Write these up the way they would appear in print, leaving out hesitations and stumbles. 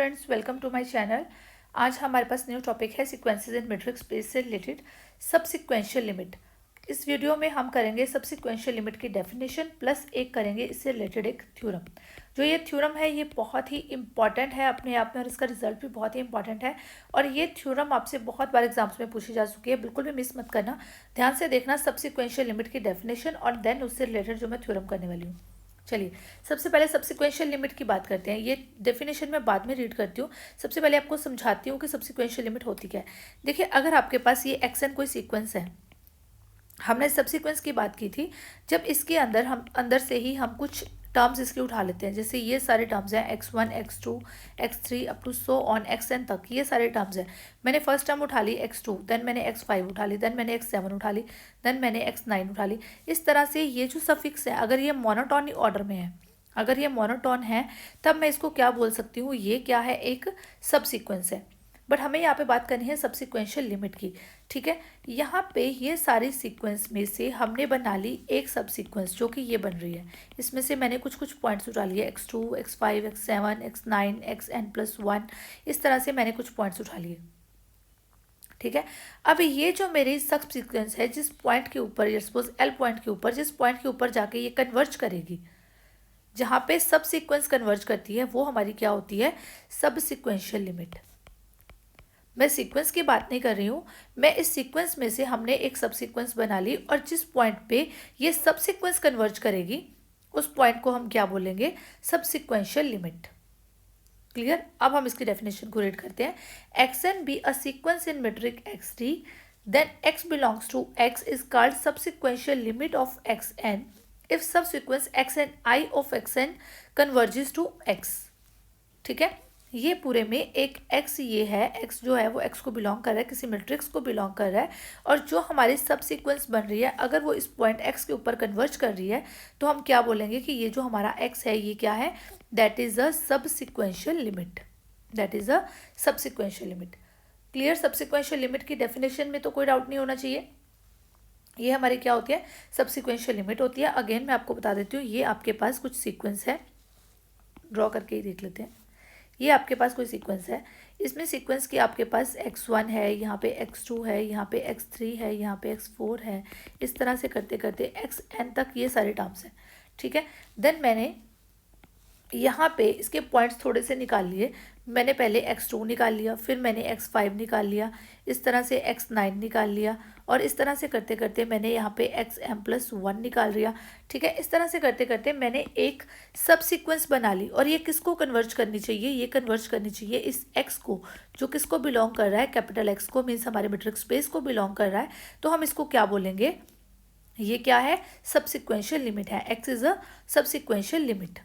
Friends, welcome to my channel. आज हमारे पास न्यू टॉपिक है सीक्वेंसेस इन मैट्रिक्स स्पेस से रिलेटेड सबसीक्वेंशियल लिमिट। इस वीडियो में हम करेंगे सबसीक्वेंशियल लिमिट की डेफिनेशन प्लस एक करेंगे इससे रिलेटेड एक थ्योरम। जो ये थ्योरम है ये बहुत ही इंपॉर्टेंट है अपने आप में और इसका रिजल्ट भी बहुत ही इंपॉर्टेंट है। और ये थ्योरम आपसे बहुत बार एग्जाम्स में पूछी जा चुकी है, बिल्कुल भी मिस मत करना। ध्यान से देखना सबसीक्वेंशियल लिमिट की डेफिनेशन और देन उससे रिलेटेड जो मैं थ्योरम करने वाली हूँ। चलिए सबसे पहले सबसीक्वेंशियल लिमिट की बात करते हैं। ये डेफिनेशन मैं बाद में रीड करती हूँ, सबसे पहले आपको समझाती हूँ कि सबसीक्वेंशियल लिमिट होती क्या है। देखिए, अगर आपके पास ये एक्स कोई सीक्वेंस है, हमने सबसीक्वेंस की बात की थी जब इसके अंदर हम अंदर से ही हम कुछ टर्म्स इसके उठा लेते हैं। जैसे ये सारे टर्म्स हैं x1 x2 x3 up to so on xn तक, ये सारे टर्म्स हैं। मैंने फर्स्ट टर्म उठा ली x2, देन मैंने x5 उठा ली, देन मैंने x7 उठा ली, देन मैंने x9 उठा ली। इस तरह से ये जो सफिक्स है, अगर ये मोनोटोन ऑर्डर में है, अगर ये मोनोटोन है, तब मैं इसको क्या बोल सकती हूँ, ये क्या है, एक सबसीक्वेंस है। बट हमें यहाँ पे बात करनी है सबसीक्वेंशियल लिमिट की। ठीक है, यहाँ पे ये सारी सीक्वेंस में से हमने बना ली एक सब सीक्वेंस जो कि ये बन रही है। इसमें से मैंने कुछ कुछ पॉइंट्स उठा लिए, x2 x5 x7 x9 xn+1, इस तरह से मैंने कुछ पॉइंट्स उठा लिए। ठीक है, अब ये जो मेरी सब सीक्वेंस है, जिस पॉइंट के ऊपर, सपोज L पॉइंट के ऊपर, जिस पॉइंट के ऊपर जाके ये कन्वर्ज करेगी, जहाँ पे सब सीक्वेंस कन्वर्ज करती है, वो हमारी क्या होती है, सब सीक्वेंशियल लिमिट। मैं सीक्वेंस की बात नहीं कर रही हूँ, मैं इस सीक्वेंस में से हमने एक सब सीक्वेंस बना ली और जिस पॉइंट पे ये सब सीक्वेंस कन्वर्ज करेगी, उस पॉइंट को हम क्या बोलेंगे, सब सीक्वेंशियल लिमिट। क्लियर। अब हम इसकी डेफिनेशन को रीड करते हैं। xn be a sequence in metric x3 then x belongs to x is called subsequential limit of xn if subsequence xn I of xn converges to x। ठीक है, ये पूरे में एक x, ये है x जो है वो x को बिलोंग कर रहा है, किसी मैट्रिक्स को बिलोंग कर रहा है, और जो हमारी सब सीक्वेंस बन रही है, अगर वो इस पॉइंट x के ऊपर कन्वर्ज कर रही है, तो हम क्या बोलेंगे कि ये जो हमारा x है ये क्या है, that is a subsequential limit, that is a subsequential limit. Clear. Subsequential limit की डेफिनेशन में तो कोई डाउट नहीं होना चाहिए। ये हमारी क्या होती है, सबसीक्वेंशियल लिमिट होती है। अगेन मैं आपको बता देती हूँ, ये आपके पास कुछ सीक्वेंस है, ड्रॉ करके ही देख लेते हैं। ये आपके पास कोई सीक्वेंस है, इसमें सीक्वेंस की आपके पास x1 है, यहाँ पे x2 है, यहाँ पे x3 है, यहाँ पे x4 है, इस तरह से करते करते xn तक ये सारे टर्म्स हैं। ठीक है, देन मैंने यहाँ पे इसके पॉइंट्स थोड़े से निकाल लिए। मैंने पहले x2 निकाल लिया, फिर मैंने x5 निकाल लिया, इस तरह से x9 निकाल लिया, और इस तरह से करते करते मैंने यहाँ पे xm+1 निकाल लिया। ठीक है, इस तरह से करते करते मैंने एक सब सीक्वेंस बना ली। और ये किसको कन्वर्ज करनी चाहिए, ये कन्वर्ज करनी चाहिए इस x को, जो किसको बिलोंग कर रहा है, कैपिटल X को, मीन्स हमारे मैट्रिक स्पेस को बिलोंग कर रहा है। तो हम इसको क्या बोलेंगे, ये क्या है, सबसीक्वेंशियल लिमिट है। x is a subsequential limit.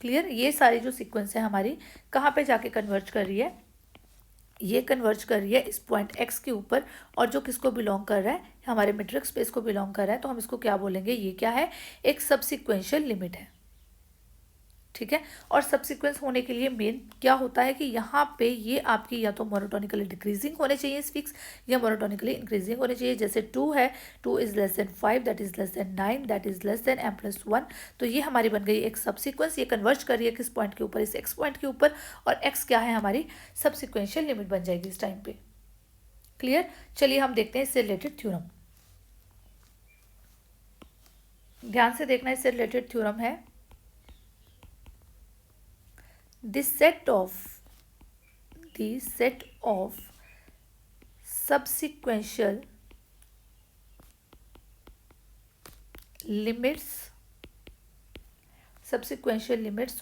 Clear. ये सारी जो सीक्वेंस है हमारी कहाँ पे जाके कन्वर्ज कर रही है, ये कन्वर्ज कर रही है इस पॉइंट x के ऊपर, और जो किसको बिलोंग कर रहा है, हमारे मैट्रिक्स स्पेस को बिलोंग कर रहा है। तो हम इसको क्या बोलेंगे, ये क्या है, एक सबसीक्वेंशियल लिमिट है। ठीक है, और सबसीक्वेंस होने के लिए मेन क्या होता है कि यहाँ पे ये आपकी या तो मोनोटोनिकली डिक्रीजिंग होने चाहिए इस फिक्स, या मोनोटोनिकली इंक्रीजिंग होने चाहिए। जैसे 2 है, 2 is less then 5, that is less then 9, that is less then m+1। तो ये हमारी बन गई एक सबसीक्वेंस, ये कन्वर्ज कर रही है किस पॉइंट के ऊपर, इस x पॉइंट के ऊपर, और x क्या है, हमारी सबसीक्वेंशियल लिमिट बन जाएगी इस टाइम पे। क्लियर। चलिए हम देखते हैं इससे रिलेटेड थ्योरम। ध्यान से देखना, इससे रिलेटेड थ्योरम है, the set of subsequential limits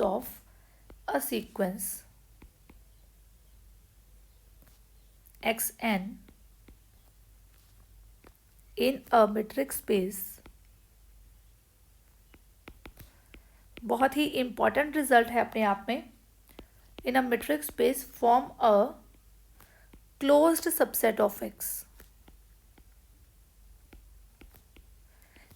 of a sequence xn in a metric space। बहुत ही इंपॉर्टेंट रिजल्ट है अपने आप में। in a metric space form a closed subset of x।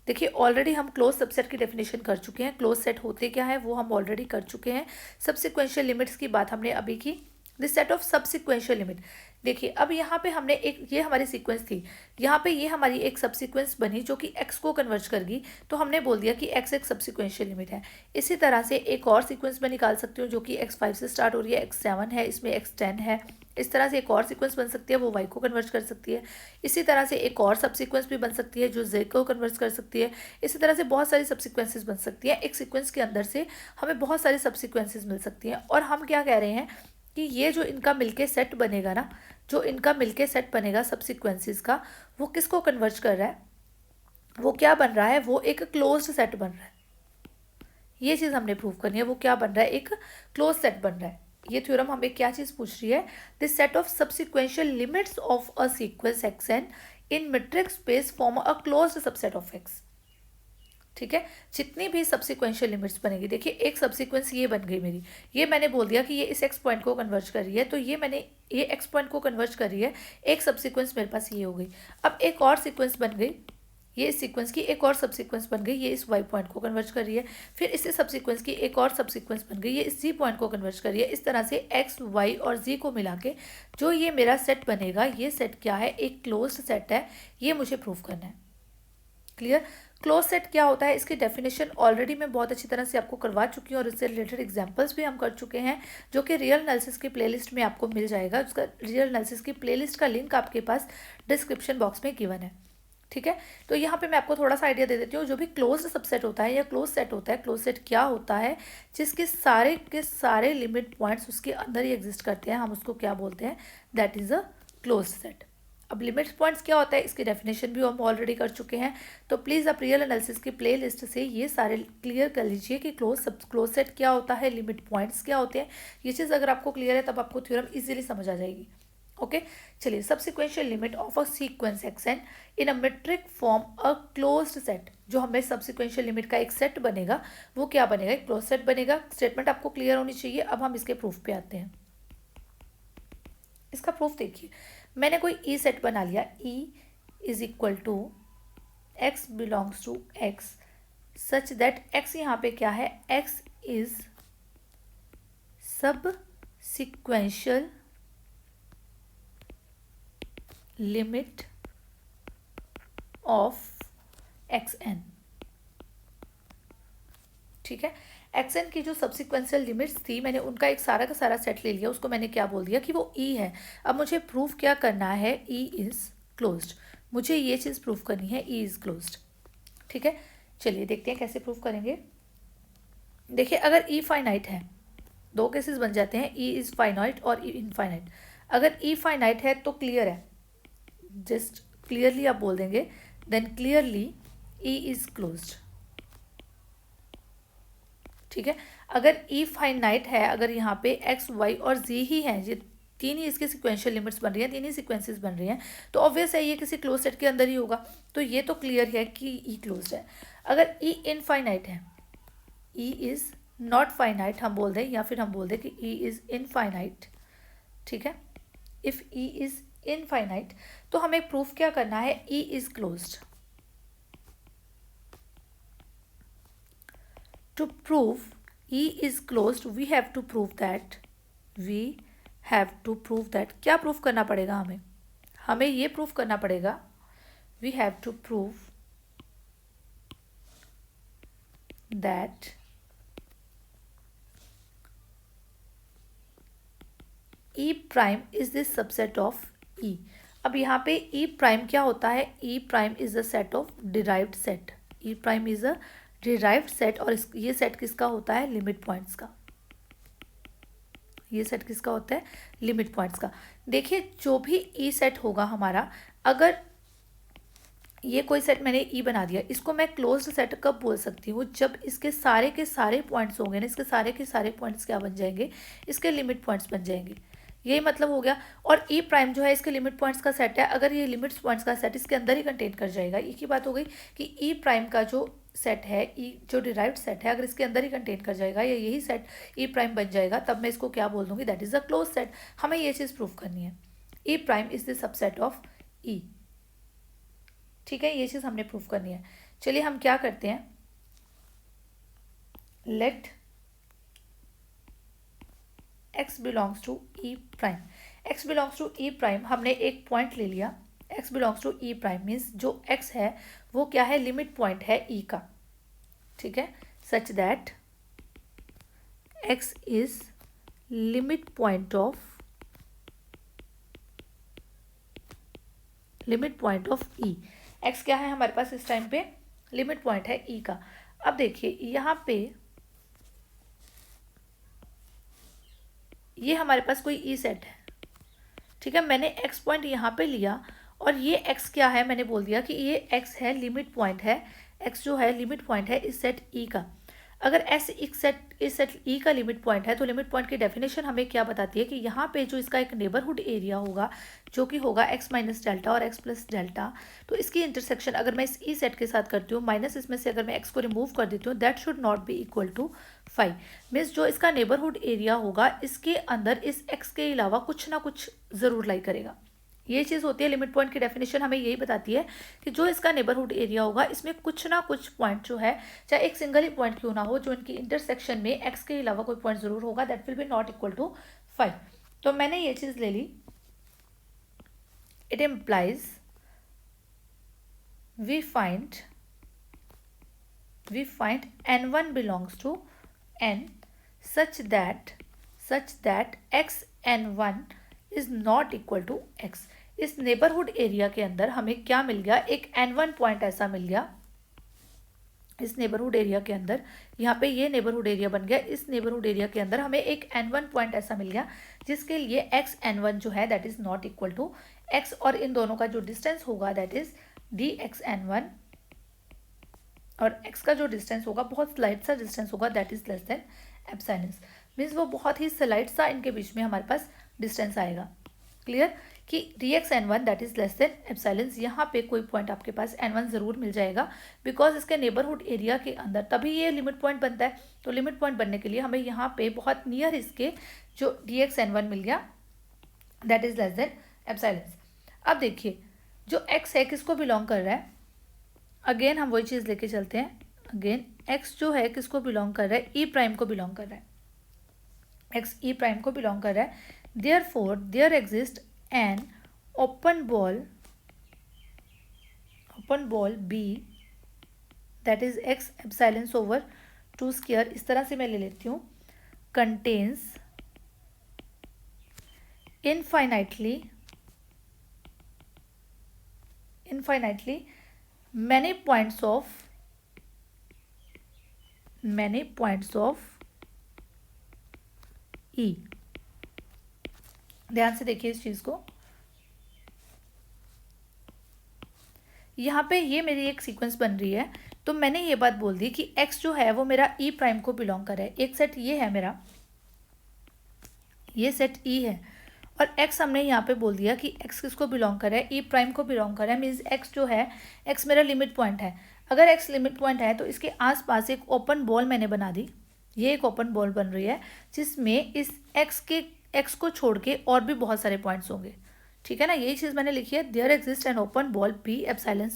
देखिए, ऑलरेडी हम क्लोज सबसेट की डेफिनेशन कर चुके हैं। क्लोज सेट होते क्या है वो हम ऑलरेडी कर चुके हैं। सबसीक्वेंशियल लिमिट्स की बात हमने अभी की। द सेट ऑफ सबसीक्वेंशियल लिमिट, देखिए अब यहाँ पे हमने एक, ये हमारी सीक्वेंस थी, यहाँ पे ये हमारी एक सब सीक्वेंस बनी जो कि x को कन्वर्ज करेगी, तो हमने बोल दिया कि x एक सबसिक्वेंशियल लिमिट है। इसी तरह से एक और सीक्वेंस मैं निकाल सकती हूँ जो कि x5 से स्टार्ट हो रही है, x7 है, इसमें x10 है। इस तरह से एक और सीक्वेंस बन सकती है, वो y को कन्वर्ज कर सकती है। इसी तरह से एक और सब सीक्वेंस भी बन सकती है जो z को कन्वर्ज कर सकती है। इसी तरह से बहुत सारी सब सीक्वेंसेस बन सकती है। एक सीक्वेंस के अंदर से हमें बहुत सारी सब सीक्वेंसेस मिल सकती हैं। और हम क्या कह रहे हैं कि ये जो इनका मिलके सेट बनेगा ना, जो इनका मिलके सेट बनेगा सब सीक्वेंसेस का, वो किसको कन्वर्ज कर रहा है, वो क्या बन रहा है, वो एक क्लोज्ड सेट बन रहा है। ये चीज़ हमने प्रूव करनी है, वो क्या बन रहा है, एक क्लोज सेट बन रहा है। ये थ्योरम हमें क्या चीज़ पूछ रही है, the set of subsequential limits of a sequence xn in metric space form a closed subset of x। ठीक है, जितनी भी सबसिक्वेंशियल लिमिट्स बनेगी, देखिए एक सबसिक्वेंस ये बन गई मेरी, ये मैंने बोल दिया कि ये इस एक्स पॉइंट को कन्वर्ज कर रही है, तो ये मैंने ये एक्स पॉइंट को कन्वर्ज कर रही है, एक सबसिक्वेंस मेरे पास ये हो गई। अब एक और सीक्वेंस बन गई, ये इस सीक्वेंस की एक और सबसिक्वेंस बन गई, ये इस वाई पॉइंट को कन्वर्ज कर रही है। फिर इससे सबसिक्वेंस की एक और सबसिक्वेंस बन गई, ये इस जी पॉइंट को कन्वर्ज कर रही है। इस तरह से एक्स, वाई और जी को मिला के जो ये मेरा सेट बनेगा, ये सेट क्या है, एक क्लोज्ड सेट है। ये मुझे प्रूव करना है। क्लियर। क्लोज सेट क्या होता है, इसकी डेफिनेशन ऑलरेडी मैं बहुत अच्छी तरह से आपको करवा चुकी हूँ और इससे रिलेटेड एग्जांपल्स भी हम कर चुके हैं, जो कि रियल एनालिसिस की प्लेलिस्ट में आपको मिल जाएगा। उसका रियल एनालिसिस की प्लेलिस्ट का लिंक आपके पास डिस्क्रिप्शन बॉक्स में गिवन है। ठीक है, तो यहाँ पे मैं आपको थोड़ा सा आइडिया दे देती हूँ। जो भी क्लोज सबसेट होता है या क्लोज सेट होता है, क्लोज सेट क्या होता है, जिसके सारे के सारे लिमिट पॉइंट्स उसके अंदर ही एग्जिस्ट करते हैं, हम उसको क्या बोलते हैं, that is a close set. अब लिमिट पॉइंट्स क्या होता है, इसकी डेफिनेशन भी हम ऑलरेडी कर चुके हैं, तो प्लीज़ आप रियल एनालिसिस की प्ले लिस्ट से ये सारे क्लियर कर लीजिए कि क्लोज सेट क्या होता है, लिमिट पॉइंट्स क्या होते हैं। ये चीज़ अगर आपको क्लियर है तब आपको थ्योरम इजीली समझ आ जाएगी। ओके, चलिए, subsequential limit of a sequence xn in a metric form a closed set. जो हमें सबसिक्वेंशियल लिमिट का एक सेट बनेगा, वो क्या बनेगा, एक क्लोज सेट बनेगा। स्टेटमेंट आपको क्लियर होनी चाहिए। अब हम इसके प्रूफ पे आते हैं। इसका प्रूफ देखिए, मैंने कोई ई सेट बना लिया, E is equal to x belongs to x such that x यहाँ पे क्या है, x is subsequential limit of x n. ठीक है, एक्स एन की जो सबसिक्वेंशियल लिमिट्स थी, मैंने उनका एक सारा का सारा सेट ले लिया, उसको मैंने क्या बोल दिया कि वो ई है। अब मुझे प्रूफ क्या करना है, ई इज क्लोज्ड। मुझे ये चीज़ प्रूफ करनी है, ई इज क्लोज्ड। ठीक है, चलिए देखते हैं कैसे प्रूफ करेंगे। देखिए, अगर ई फाइनाइट है, दो केसेस बन जाते हैं, ई इज फाइनाइट और ई इनफाइनाइट। अगर ई फाइनाइट है तो क्लियर है, जस्ट क्लियरली आप बोल देंगे, then clearly E is closed. ठीक है, अगर ई फाइनाइट है, अगर यहाँ पे एक्स, वाई और जी ही हैं, ये तीन ही इसकी सिक्वेंशियल लिमिट्स बन रही हैं, तीन ही सीक्वेंसेस बन रही हैं, तो ऑब्वियस है ये किसी क्लोज सेट के अंदर ही होगा। तो ये तो क्लियर है कि ई क्लोज्ड है। अगर ई इनफाइनाइट है, ई इज नॉट फाइनाइट हम बोल दें, या फिर हम बोल दें कि ई इज इनफाइनाइट। ठीक है, इफ ई इज इनफाइनाइट तो हमें प्रूफ क्या करना है, ई is closed. To prove E is closed, we have to prove that क्या प्रूफ करना पड़ेगा हमें, हमें ये प्रूफ करना पड़ेगा, we have to prove that E prime is the subset of E। अब यहाँ पे E prime क्या होता है, E prime is a set of derived set। E prime is a derived set, और ये सेट किसका होता है, लिमिट पॉइंट्स का। ये सेट किसका होता है, लिमिट पॉइंट्स का। देखिए, जो भी ई सेट होगा हमारा, अगर ये कोई सेट मैंने ई बना दिया, इसको मैं क्लोज्ड सेट कब बोल सकती हूँ, जब इसके सारे के सारे पॉइंट्स होंगे ना, इसके सारे के सारे पॉइंट्स क्या बन जाएंगे, इसके लिमिट पॉइंट्स बन जाएंगे। यही मतलब हो गया। और ई प्राइम जो है इसके लिमिट पॉइंट्स का सेट है, अगर ये लिमिट पॉइंट्स का सेट इसके अंदर ही कंटेन कर जाएगा, एक ही बात हो गई कि ई प्राइम का जो सेट है, ई जो डिराइव्ड सेट है, अगर इसके अंदर ही कंटेन कर जाएगा या यही सेट ई प्राइम बन जाएगा, तब मैं इसको क्या बोल दूंगी, that is a close set. हमें ये चीज़ प्रूफ करनी है, E prime is the subset of E. ठीक है, ये चीज़ हमने प्रूफ करनी है। चलिए हम क्या करते हैं, let x belongs to E prime. x belongs to E prime, हमने एक पॉइंट ले लिया, x belongs to E prime means जो x है वो क्या है, लिमिट पॉइंट है e का, ठीक है, such that x is limit point of e। x क्या है हमारे पास इस टाइम पे, लिमिट पॉइंट है e का। अब देखिए यहाँ पे ये हमारे पास कोई ई सेट है, ठीक है, मैंने एक्स पॉइंट यहाँ पे लिया और ये एक्स क्या है, मैंने बोल दिया कि ये एक्स है, लिमिट पॉइंट है, एक्स जो है लिमिट पॉइंट है इस सेट ई का। अगर इस सेट ई का लिमिट पॉइंट है तो लिमिट पॉइंट की डेफिनेशन हमें क्या बताती है कि यहाँ पे जो इसका एक नेबरहुड एरिया होगा जो कि होगा एक्स माइनस डेल्टा और एक्स प्लस डेल्टा, तो इसकी इंटरसेक्शन अगर मैं इस ई सेट के साथ करती हूँ माइनस इसमें से अगर मैं एक्स को रिमूव कर देती हूँ, that should not be equal to 5। Means जो इसका नेबरहुड एरिया होगा इसके अंदर इस एक्स के अलावा कुछ ना कुछ ज़रूर लाई करेगा। ये चीज़ होती है लिमिट पॉइंट की डेफिनेशन हमें यही बताती है कि जो इसका नेबरहुड एरिया होगा इसमें कुछ ना कुछ पॉइंट जो है, चाहे एक सिंगल ही पॉइंट क्यों ना हो, जो इनकी इंटरसेक्शन में एक्स के अलावा कोई पॉइंट जरूर होगा, that will be not equal to 5। तो मैंने ये चीज़ ले ली, it implies we find n1 belongs to n such that x n1 is not equal to x। इस नेबरहुड एरिया के अंदर हमें क्या मिल गया, एक n1 पॉइंट ऐसा मिल गया इस नेबरहुड एरिया के अंदर, यहाँ पे ये नेबरहुड एरिया बन गया, इस नेबरहुड एरिया के अंदर हमें एक n1 पॉइंट ऐसा मिल गया जिसके लिए x n1 जो है that is not equal to x, और इन दोनों का जो डिस्टेंस होगा दैट इज dx n1, और x का जो डिस्टेंस होगा बहुत स्लाइट सा डिस्टेंस होगा that is less than epsilon. Means वो बहुत ही स्लाइट सा इनके बीच में हमारे पास डिस्टेंस आएगा। क्लियर कि dx n1 that is less than epsilon, यहाँ पे कोई पॉइंट आपके पास n1 ज़रूर मिल जाएगा बिकॉज इसके नेबरहुड एरिया के अंदर तभी ये लिमिट पॉइंट बनता है। तो लिमिट पॉइंट बनने के लिए हमें यहाँ पे बहुत नियर इसके जो dx n1 मिल गया that is less than epsilon. अब देखिए जो x है किसको बिलोंग कर रहा है, अगेन हम वही चीज़ लेके चलते हैं, अगेन x जो है किसको बिलोंग कर रहा है, ई प्राइम को बिलोंग कर रहा है, x ई प्राइम को बिलोंग कर रहा है। Therefore there exist an open ball b that is x epsilon over 2 square, इस तरह से मैं ले लेती हूँ, contains infinitely many points of E। ध्यान से देखिए इस चीज को, यहाँ पे ये मेरी एक सीक्वेंस बन रही है, तो मैंने ये बात बोल दी कि x जो है वो मेरा E प्राइम को बिलोंग कर रहा है, एक सेट ये है मेरा, ये सेट E है, और x हमने यहाँ पे बोल दिया कि x किसको बिलोंग कर रहा है, ई प्राइम को बिलोंग कर रहा है। मीन्स x जो है, x मेरा लिमिट पॉइंट है, अगर x लिमिट पॉइंट है तो इसके आसपास एक ओपन बॉल मैंने बना दी, ये एक ओपन बॉल बन रही है जिसमें इस x को छोड़ के और भी बहुत सारे पॉइंट्स होंगे, ठीक है ना, यही चीज़ मैंने लिखी है। There exist an open ball b epsilon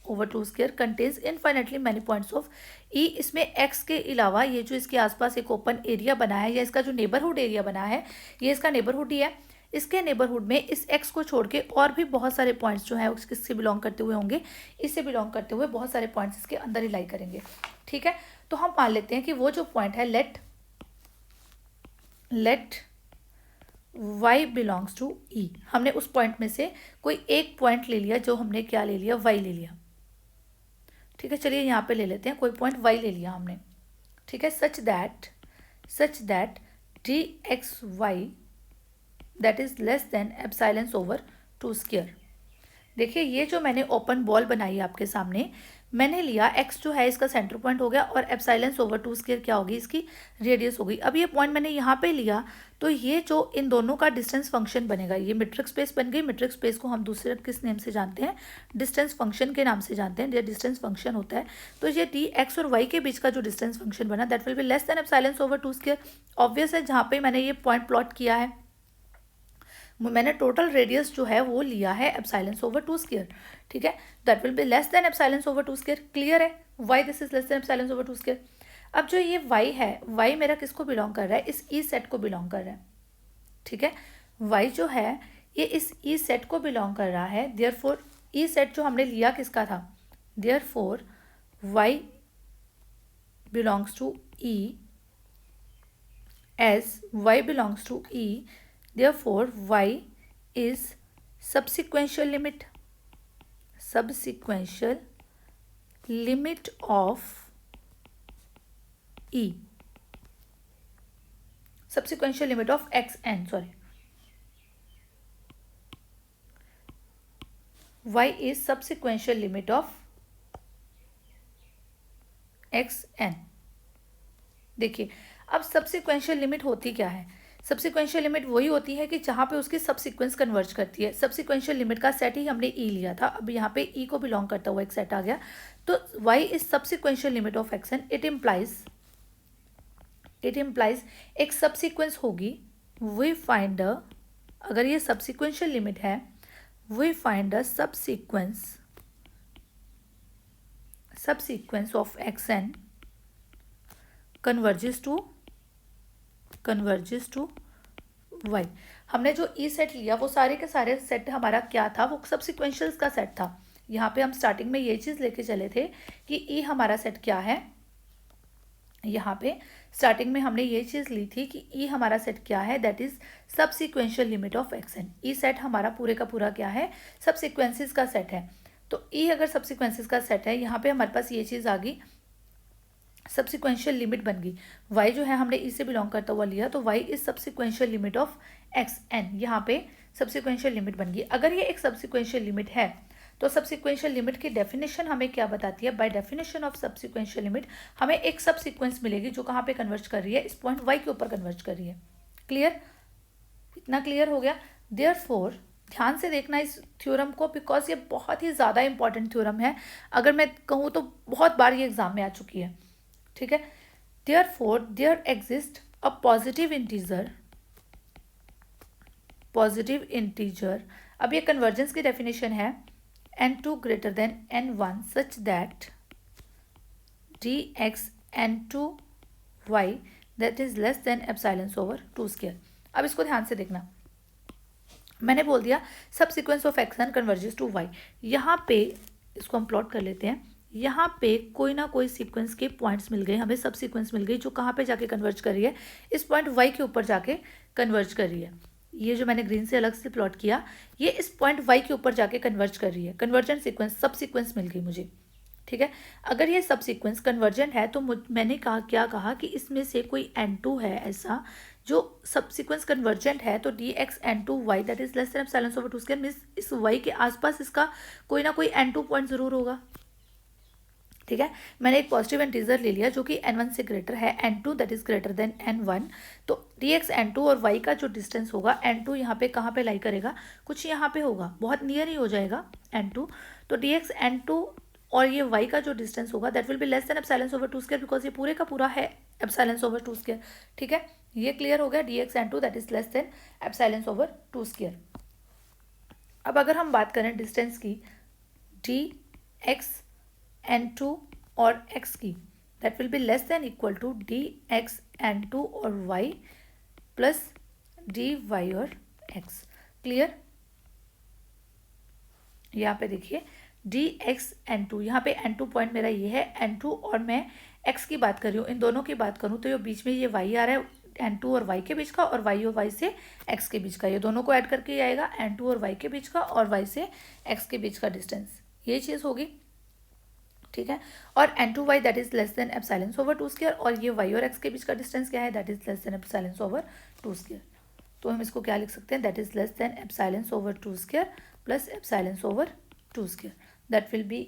over 2 square contains infinitely many points of E। इसमें x के अलावा ये जो इसके आसपास एक ओपन एरिया बना है या इसका जो नेबरहुड एरिया बना है ये इसका नेबरहुड ही है, इसके नेबरहुड में इस x को छोड़ के और भी बहुत सारे पॉइंट्स जो है किससे बिलोंग करते हुए होंगे, इससे बिलोंग करते हुए बहुत सारे पॉइंट्स इसके अंदर ही लाई करेंगे, ठीक है। तो हम मान लेते हैं कि वो जो पॉइंट है let y belongs to E, हमने उस पॉइंट में से कोई एक पॉइंट ले लिया, जो हमने क्या ले लिया, y ले लिया, ठीक है। चलिए यहाँ पे ले लेते हैं कोई पॉइंट y ले लिया हमने, ठीक है, such that dxy that is less than epsilon over 2 square. देखिए ये जो मैंने ओपन बॉल बनाई आपके सामने, मैंने लिया x जो है इसका सेंटर पॉइंट हो गया और एप्सिलॉन ओवर 2 स्क्वायर क्या होगी, इसकी रेडियस होगी। अब ये पॉइंट मैंने यहाँ पे लिया तो ये जो इन दोनों का डिस्टेंस फंक्शन बनेगा, ये मीट्रिक स्पेस बन गई। मीट्रिक स्पेस को हम दूसरे किस नेम से जानते हैं, डिस्टेंस फंक्शन के नाम से जानते हैं, ये डिस्टेंस फंक्शन होता है। तो ये dx और y के बीच का जो डिस्टेंस फंक्शन बना that will be less than epsilon over 2 square. Obvious है, जहाँ पे मैंने ये पॉइंट प्लॉट किया है मैंने टोटल रेडियस जो है वो लिया है एप्सिलॉन ओवर 2 स्क्वायर, ठीक है, that will be less than epsilon over 2 square. Clear है, why this is less than epsilon over 2 square. अब जो ये y है, y मेरा किसको बिलोंग कर रहा है, इस ई सेट को बिलोंग कर रहा है, ठीक है, y जो है ये इस ई सेट को बिलोंग कर रहा है, देयरफॉर ई सेट जो हमने लिया किसका था, therefore y belongs to E, as y belongs to E, therefore y is subsequential limit of E, subsequential limit of xn, sorry, y is subsequential limit of xn। देखिए अब सब्सिक्वेंशियल लिमिट होती क्या है, सब्सिक्वेंशियल लिमिट वही होती है कि जहाँ पे उसकी सब्सिक्वेंस कन्वर्ज करती है। सब्सिक्वेंशियल लिमिट का सेट ही हमने ई लिया था, अब यहाँ पे ई को बिलोंग करता हुआ एक सेट आ गया, तो y is subsequential limit of x n. It implies एक सब्सिक्वेंस होगी, वी फाइंड अगर ये सब्सिक्वेंशियल लिमिट है, we find the subsequence of xn converges to y। हमने जो ई सेट लिया वो सारे के सारे सेट हमारा क्या था, वो सब्सिक्वेंशियल्स का सेट था। यहाँ पे हम स्टार्टिंग में ये चीज़ लेके चले थे कि ई हमारा सेट क्या है, यहाँ पे स्टार्टिंग में हमने ये चीज़ ली थी कि ई हमारा सेट क्या है, that is subsequential limit of x n. E set हमारा पूरे का पूरा क्या है, सब्सिक्वेंसेस का सेट है। तो ई अगर सब्सिक्वेंसेस का सेट है, यहाँ पे हमारे पास ये चीज़ आ गई, सब्सिक्वेंशियल लिमिट बन गई। y जो है हमने ई से बिलोंग करता हुआ लिया, तो y is subsequential limit of xn, यहाँ पे सब्सिक्वेंशियल लिमिट बन गई। अगर ये एक सब्सिक्वेंशियल लिमिट है तो सब्सिक्वेंशियल लिमिट की डेफिनेशन हमें क्या बताती है, बाय डेफिनेशन ऑफ सब्सिक्वेंशियल लिमिट हमें एक सब सीक्वेंस मिलेगी जो कहाँ पे कन्वर्ज कर रही है, इस पॉइंट y के ऊपर कन्वर्ज कर रही है। क्लियर, इतना क्लियर हो गया। देयरफॉर ध्यान से देखना इस थ्योरम को, बिकॉज ये बहुत ही ज़्यादा इंपॉर्टेंट थ्योरम है, अगर मैं कहूँ तो बहुत बार ये एग्जाम में आ चुकी है, ठीक है। Therefore there exist a positive integer, अब ये कन्वर्जेंस की डेफिनेशन है, n2 greater than n1 such that dx n2y that is less than epsilon over 2 square। अब इसको ध्यान से देखना, मैंने बोल दिया subsequence of x n converges to y। यहाँ पे इसको हम प्लॉट कर लेते हैं, यहाँ पे कोई ना कोई सीक्वेंस के पॉइंट्स मिल गए हमें, सब सीक्वेंस मिल गई जो कहाँ पे जाके कन्वर्ज कर रही है, इस पॉइंट y के ऊपर जाके कन्वर्ज कर रही है। ये जो मैंने ग्रीन से अलग से प्लॉट किया, ये इस पॉइंट y के ऊपर जाके कन्वर्ज कर रही है, कन्वर्जेंट सीक्वेंस सब सीक्वेंस मिल गई मुझे, ठीक है। अगर ये सब सीक्वेंस कन्वर्जेंट है तो मैंने कहा कि इसमें से कोई n2 है ऐसा जो सब सीक्वेंस कन्वर्जेंट है, तो dx n2y that is less than epsilon over 2 square, means इस y के आसपास इसका कोई ना कोई n2 पॉइंट जरूर होगा, ठीक है। मैंने एक पॉजिटिव इंटीजर ले लिया जो कि n1 से ग्रेटर है, n2 that is greater than n1, तो dx n2 और y का जो डिस्टेंस होगा, n2 यहाँ पे कहाँ पे लाई करेगा, कुछ यहाँ पे होगा, बहुत नियर ही हो जाएगा n2, तो dx n2 और ये y का जो डिस्टेंस होगा that will be less than epsilon over 2 square, because ये पूरे का पूरा है एप्सिलॉन ओवर 2 स्क्वायर, ठीक है। ये क्लियर हो गया, dx n2 that is less than epsilon over 2 square. अब अगर हम बात करें डिस्टेंस की, dx n2 और x की, that will be less than equal to dx n2 और y प्लस dy और x। क्लियर, यहाँ पे देखिए dx n2, यहाँ पे n2 पॉइंट मेरा ये है n2 और मैं x की बात कर रही हूँ, इन दोनों की बात करूँ तो ये बीच में ये y आ रहा है n2 और y के बीच का, और y और y से x के बीच का, ये दोनों को ऐड करके ही आएगा n2 और y के बीच का और y से x के बीच का डिस्टेंस, ये चीज़ होगी, ठीक है। और n2y that is less than epsilon over 2 square, और ये y और x के बीच का डिस्टेंस क्या है, that is less than epsilon over 2 square. तो हम इसको क्या लिख सकते हैं, that is less than epsilon over 2 square plus epsilon over 2 square, that will be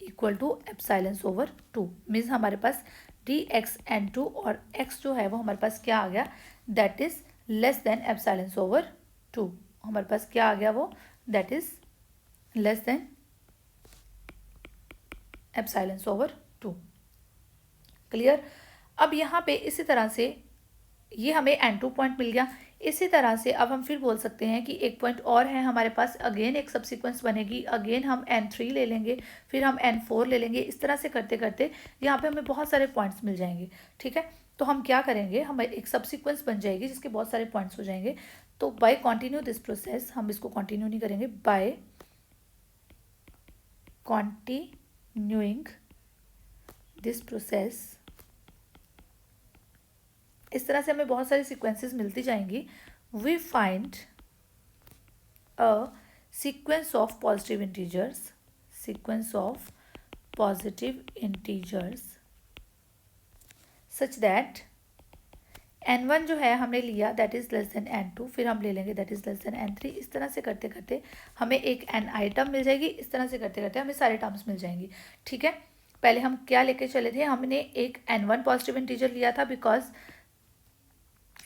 equal to epsilon over 2, means हमारे पास dx n2 और x जो है वो हमारे पास क्या आ गया, that is less than epsilon over 2, हमारे पास क्या आ गया वो, that is less than epsilon over 2। Clear. अब यहाँ पे इसी तरह से ये हमें n2 पॉइंट मिल गया, इसी तरह से अब हम फिर बोल सकते हैं कि एक पॉइंट और है हमारे पास, अगेन एक सबसीक्वेंस बनेगी, अगेन हम n3 ले लेंगे, फिर हम n4 ले लेंगे, इस तरह से करते करते यहाँ पे हमें बहुत सारे पॉइंट्स मिल जाएंगे, ठीक है। तो हम क्या करेंगे, हमें एक सबसीक्वेंस बन जाएगी जिसके बहुत सारे पॉइंट्स हो जाएंगे, तो बाय कंटिन्यू दिस प्रोसेस, हम इसको कंटिन्यू नहीं करेंगे, बाय कंटिन्यूइंग दिस प्रोसेस, इस तरह से हमें बहुत सारी सीक्वेंसेस मिलती जाएंगी। We find a sequence of positive integers, sequence of positive integers such that n1 जो है हमने लिया that is less than n2, फिर हम ले लेंगे that is less than n3। इस तरह से करते करते हमें एक ni टर्म मिल जाएगी, इस तरह से करते करते हमें सारे टर्म्स मिल जाएंगी। ठीक है, पहले हम क्या लेके चले थे, हमने एक n1 पॉजिटिव इंटीजर लिया था बिकॉज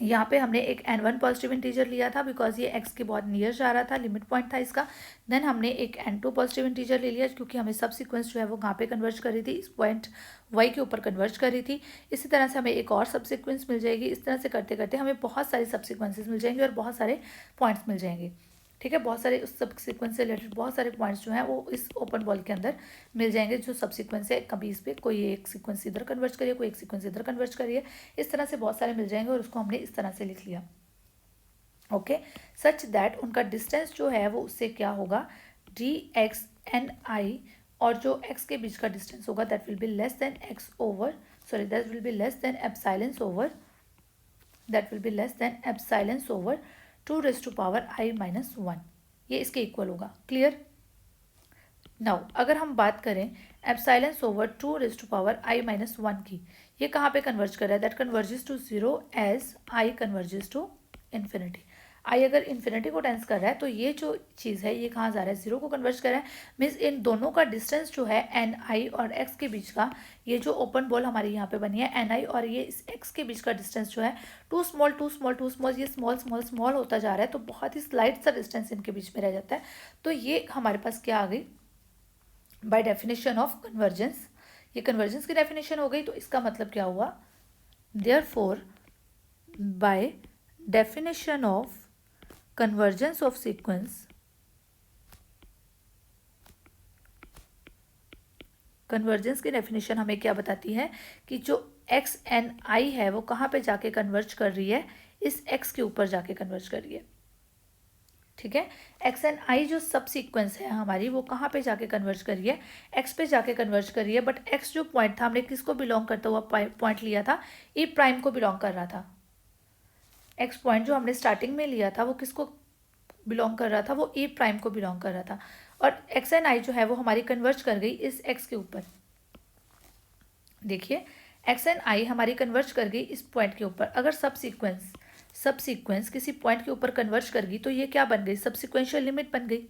यहाँ पे हमने एक n1 पॉजिटिव इंटीजर लिया था बिकॉज ये x के बहुत नियर जा रहा था, लिमिट पॉइंट था इसका। देन हमने एक n2 पॉजिटिव इंटीजर ले लिया क्योंकि हमें सब सीक्वेंस जो है वो कहाँ पे कन्वर्ज कर रही थी, इस पॉइंट y के ऊपर कन्वर्ज कर रही थी। इसी तरह से हमें एक और सब सीक्वेंस मिल जाएगी। इस तरह से करते करते हमें बहुत सारी सब सीक्वेंसेस मिल जाएंगे और बहुत सारे पॉइंट्स मिल जाएंगे। ठीक है, बहुत सारे उस सब सीक्वेंस से रिलेटेड बहुत सारे पॉइंट्स जो हैं वो इस ओपन बॉल के अंदर मिल जाएंगे, जो सब सीक्वेंस है। कभी इस पर कोई एक सीक्वेंस इधर कन्वर्ज करिए, कोई एक सीक्वेंस इधर कन्वर्ज करिए, इस तरह से बहुत सारे मिल जाएंगे और उसको हमने इस तरह से लिख लिया। ओके, सच दैट उनका डिस्टेंस जो है वो उससे क्या होगा, dx/ni, और जो x के बीच का डिस्टेंस होगा that will be less then that will be less than epsilon over 2⁻i-1, ये इसके इक्वल होगा। क्लियर। नाउ अगर हम बात करें एप्सिलॉन ओवर 2⁻i-1 की, ये कहाँ पे कन्वर्ज कर रहा है, that converges to 0 as i converges to infinity. I अगर इन्फिनिटी को टेंस कर रहा है तो ये जो चीज़ है ये कहाँ जा रहा है, 0 को कन्वर्ज कर रहा है। मीन्स इन दोनों का डिस्टेंस जो है ni और x के बीच का, ये जो ओपन बॉल हमारी यहाँ पे बनी है ni और ये इस x के बीच का डिस्टेंस जो है टू स्मॉल ये स्मॉल होता जा रहा है, तो बहुत ही स्लाइट सा डिस्टेंस इनके बीच में रह जाता है। तो ये हमारे पास क्या आ गई, बाय डेफिनेशन ऑफ कन्वर्जेंस, ये कन्वर्जेंस की डेफिनेशन हो गई। तो इसका मतलब क्या हुआ, therefore by definition of convergence of sequence, convergence की डेफिनेशन हमें क्या बताती है कि जो xni है वो कहाँ पे जाके कन्वर्ज कर रही है, इस x के ऊपर जाके कन्वर्ज कर रही है। ठीक है, xni जो सब सीक्वेंस है हमारी वो कहाँ पे जाके कन्वर्ज कर रही है, x पे जाके कन्वर्ज कर रही है। बट x जो पॉइंट था हमने किसको बिलोंग करता हुआ पॉइंट लिया था, e प्राइम को बिलोंग कर रहा था। x पॉइंट जो हमने स्टार्टिंग में लिया था वो किसको बिलोंग कर रहा था, वो e प्राइम को बिलोंग कर रहा था। और xni जो है वो हमारी कन्वर्ज कर गई इस x के ऊपर। देखिए xni हमारी कन्वर्ज कर गई इस पॉइंट के ऊपर। अगर सब सीक्वेंस किसी पॉइंट के ऊपर कन्वर्ज कर गई तो ये क्या बन गई, सबसिक्वेंशियल लिमिट बन गई।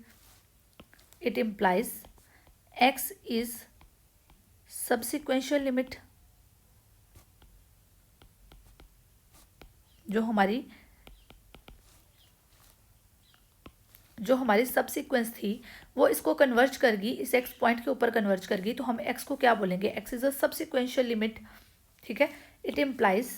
It implies x is subsequential limit. जो हमारी सब सीक्वेंस थी वो इसको कन्वर्ज कर गई, इस x पॉइंट के ऊपर कन्वर्ज कर गई, तो हम x को क्या बोलेंगे, x इज अ सबसिक्वेंशियल लिमिट। ठीक है, इट इम्प्लाइज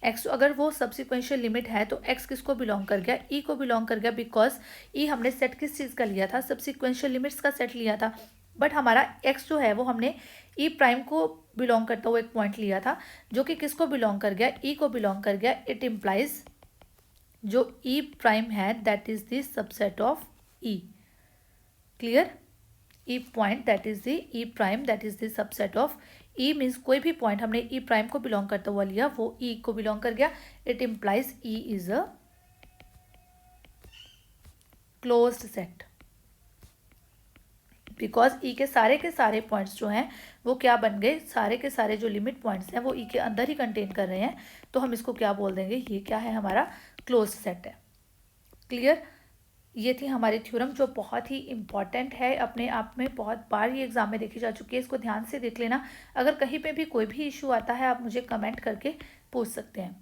x, अगर वो सबसिक्वेंशियल लिमिट है तो x किसको बिलोंग कर गया, e को बिलोंग कर गया। बिकॉज e हमने सेट किस चीज़ का लिया था, सबसिक्वेंशियल लिमिट्स का सेट लिया था। बट हमारा x जो है वो हमने e प्राइम को बिलोंग करता हुआ एक पॉइंट लिया था जो कि किसको बिलोंग कर गया, e को बिलोंग कर गया। इट इम्प्लाइज जो e प्राइम है that is the subset of e। Clear, e point that is the e prime that is the subset of e। Means कोई भी पॉइंट हमने e प्राइम को बिलोंग करता हुआ लिया वो e को बिलोंग कर गया। It implies e is a closed set because e के सारे पॉइंट्स जो हैं वो क्या बन गए, सारे के सारे जो लिमिट पॉइंट्स हैं वो e के अंदर ही कंटेन कर रहे हैं। तो हम इसको क्या बोल देंगे, ये क्या है, हमारा क्लोज्ड सेट है। क्लियर, ये थी हमारी थ्योरम जो बहुत ही इंपॉर्टेंट है, अपने आप में बहुत बार ये एग्जाम में देखी जा चुकी है। इसको ध्यान से देख लेना। अगर कहीं पे भी कोई भी इशू आता है आप मुझे कमेंट करके पूछ सकते हैं।